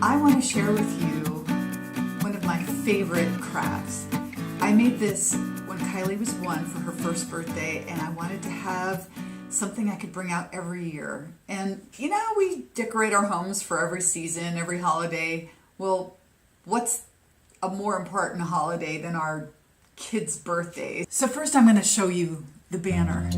I want to share with you one of my favorite crafts. I made this when Kylie was 1 for her first birthday, and I wanted to have something I could bring out every year. And you know, we decorate our homes for every season, every holiday. Well, what's a more important holiday than our kids' birthdays? So first I'm going to show you the banner.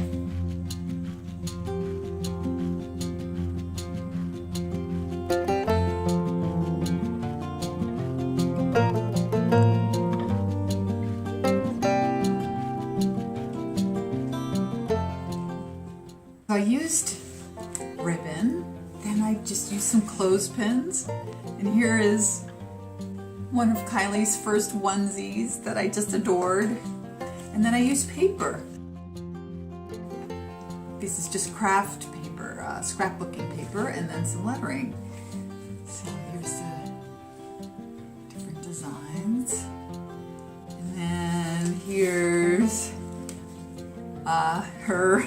I used ribbon, then I just used some clothespins, and here is one of Kylie's first onesies that I just adored, and then I used paper. This is just craft paper, scrapbooking paper, and then some lettering. So here's the different designs, and then here's her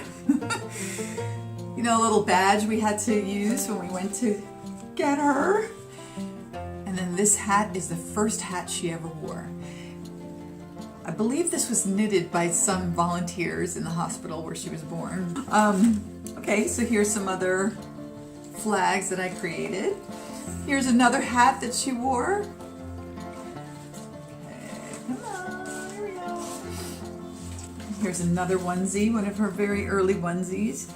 you know, little badge we had to use when we went to get her. And then this hat is the first hat she ever wore. I believe this was knitted by some volunteers in the hospital where she was born. Okay, so here's some other flags that I created. Here's another hat that she wore. Here's another onesie, one of her very early onesies.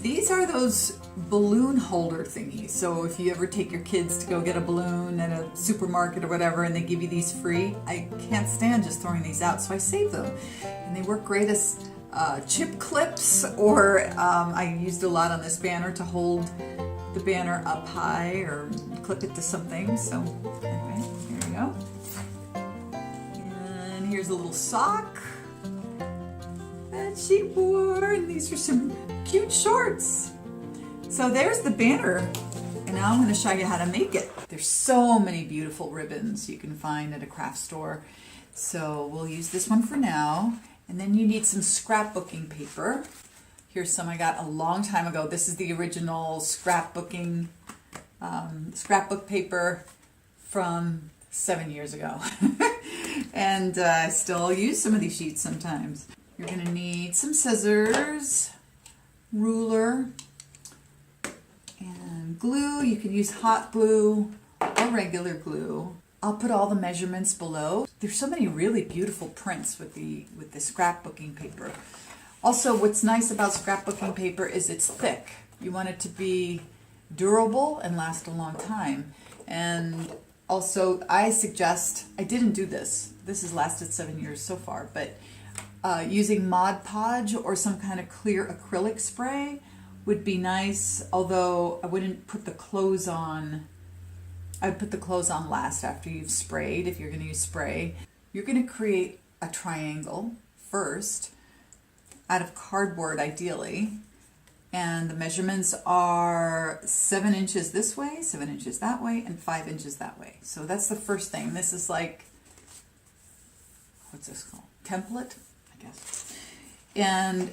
These are those balloon holder thingies. So if you ever take your kids to go get a balloon at a supermarket or whatever and they give you these free, I can't stand just throwing these out, so I save them. And they work great as chip clips, or I used a lot on this banner to hold the banner up high or clip it to something. So anyway, here we go. And here's a little sock that she wore, and these are some cute shorts. So there's the banner, and now I'm going to show you how to make it. There's so many beautiful ribbons you can find at a craft store, so we'll use this one for now. And then you need some scrapbooking paper. Here's some I got a long time ago. This is the original scrapbooking scrapbook paper from 7 years ago. And I still use some of these sheets sometimes. You're going to need some scissors, ruler, and glue. You can use hot glue or regular glue. I'll put all the measurements below. There's so many really beautiful prints with the scrapbooking paper. Also, what's nice about scrapbooking paper is it's thick. You want it to be durable and last a long time. And also, I suggest, I didn't do this. This has lasted 7 years so far, but using Podge or some kind of clear acrylic spray would be nice, although I wouldn't put the clothes on. I'd put the clothes on last after you've sprayed, if you're going to use spray. You're going to create a triangle first out of cardboard ideally, and the measurements are 7 inches this way, 7 inches that way, and 5 inches that way. So that's the first thing. This is like, what's this called? Template? Guess. And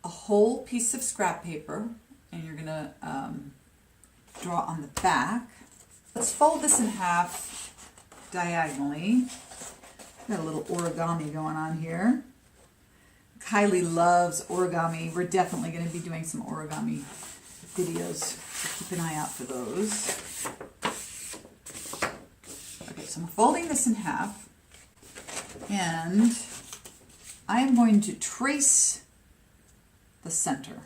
a whole piece of scrap paper, and you're gonna draw on the back. Let's fold this in half diagonally. Got a little origami going on here. Kylie loves origami. We're definitely going to be doing some origami videos, so keep an eye out for those. Okay, so I'm folding this in half, and I am going to trace the center.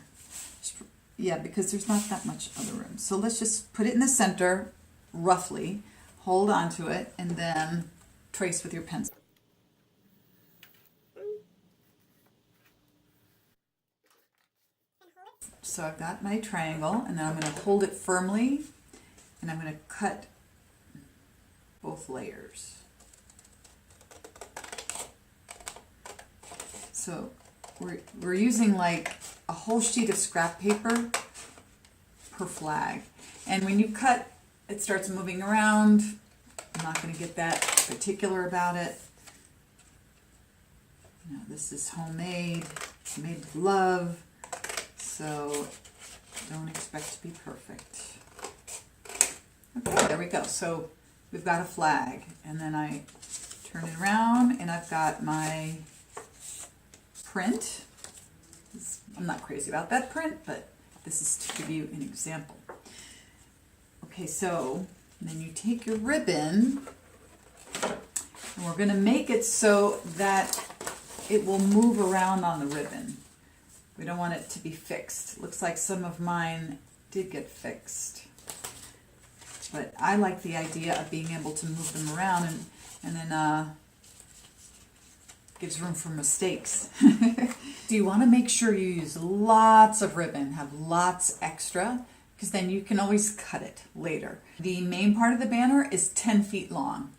Yeah, because there's not that much other room. So let's just put it in the center, roughly, hold on to it, and then trace with your pencil. So I've got my triangle, and then I'm going to hold it firmly, and I'm going to cut both layers. So we're using like a whole sheet of scrap paper per flag. And when you cut, it starts moving around. I'm not going to get that particular about it. You know, this is homemade, made with love, so don't expect to be perfect. Okay, there we go. So we've got a flag, and then I turn it around and I've got my print. I'm not crazy about that print, but this is to give you an example. Okay, so then you take your ribbon, and we're going to make it so that it will move around on the ribbon. We don't want it to be fixed. It looks like some of mine did get fixed. But I like the idea of being able to move them around, and then gives room for mistakes. So you want to make sure you use lots of ribbon, have lots extra, because then you can always cut it later. The main part of the banner is 10 feet long.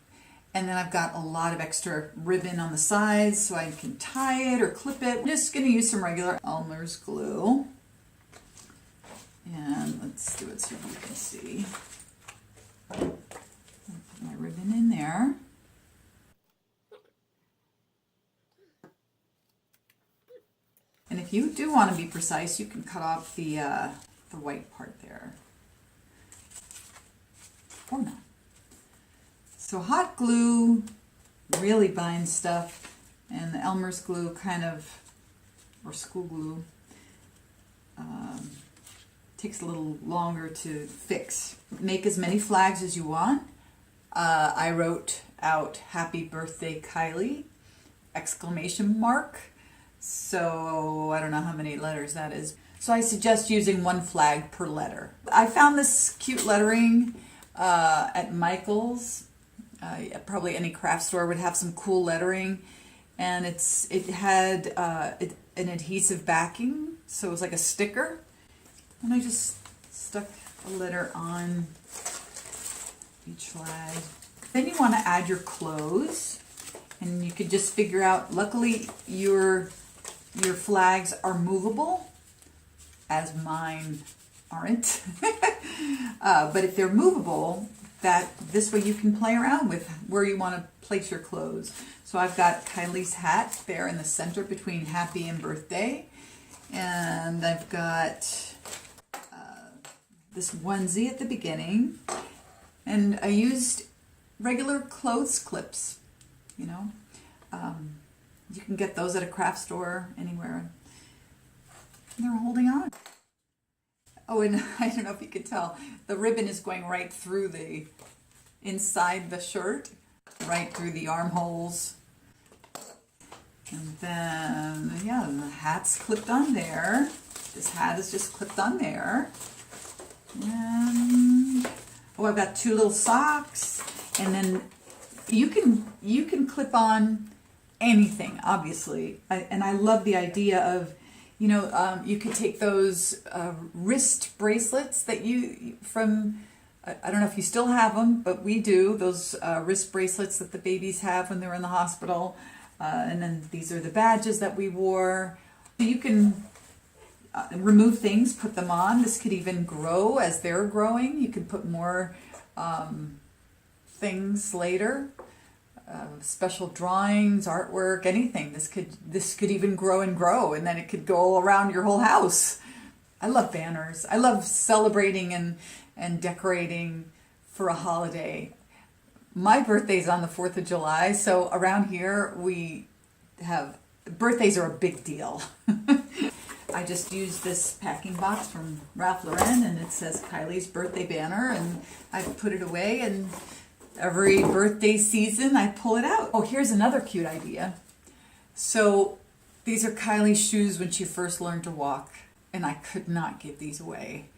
And then I've got a lot of extra ribbon on the sides so I can tie it or clip it. I'm just going to use some regular Elmer's glue. And let's do it so you can see. Put my ribbon in there. And if you do want to be precise, you can cut off the white part there. Or not. So hot glue really binds stuff, and the Elmer's glue kind of, or school glue, takes a little longer to fix. Make as many flags as you want. I wrote out "Happy Birthday, Kylie!" exclamation mark. So I don't know how many letters that is. So I suggest using one flag per letter. I found this cute lettering at Michael's. Probably any craft store would have some cool lettering, and it had an adhesive backing, so it was like a sticker, and I just stuck a letter on each flag. Then you want to add your clothes, and you could just figure out, luckily your flags are movable, as mine aren't. But if they're movable, this way you can play around with where you want to place your clothes. So I've got Kylie's hat there in the center between happy and birthday. And I've got this onesie at the beginning. And I used regular clothes clips, you know. You can get those at a craft store anywhere. And they're holding on. Oh, and I don't know if you could tell, the ribbon is going right through the inside the shirt, right through the armholes. And then, yeah, the hat's clipped on there. This hat is just clipped on there. And, oh, I've got two little socks. And then you can clip on anything, obviously. And I love the idea of, you know, you could take those wrist bracelets that I don't know if you still have them, but we do, those wrist bracelets that the babies have when they're in the hospital. And then these are the badges that we wore. You can remove things, put them on. This could even grow as they're growing. You can put more things later. Special drawings, artwork, anything. This could even grow and grow, and then it could go around your whole house. I love banners. I love celebrating and decorating for a holiday. My birthday's on the 4th of July, so around here birthdays are a big deal. I just used this packing box from Ralph Lauren, and it says Kylie's birthday banner, and I put it away, and every birthday season, I pull it out. Oh, here's another cute idea. So these are Kylie's shoes when she first learned to walk, and I could not give these away.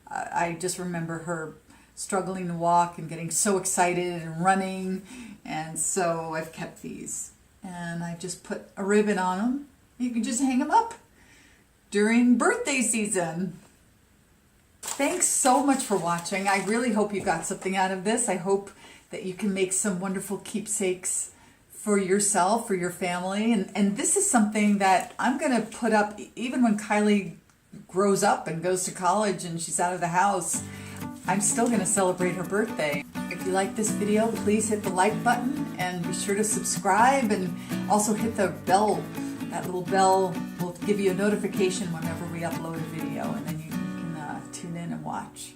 I just remember her struggling to walk and getting so excited and running, and so I've kept these. And I just put a ribbon on them. You can just hang them up during birthday season. Thanks so much for watching. I really hope you got something out of this. I hope that you can make some wonderful keepsakes for yourself, for your family. And this is something that I'm going to put up even when Kylie grows up and goes to college and she's out of the house. I'm still going to celebrate her birthday. If you like this video, please hit the like button and be sure to subscribe, and also hit the bell. That little bell will give you a notification whenever we upload a video, and then you can tune in and watch.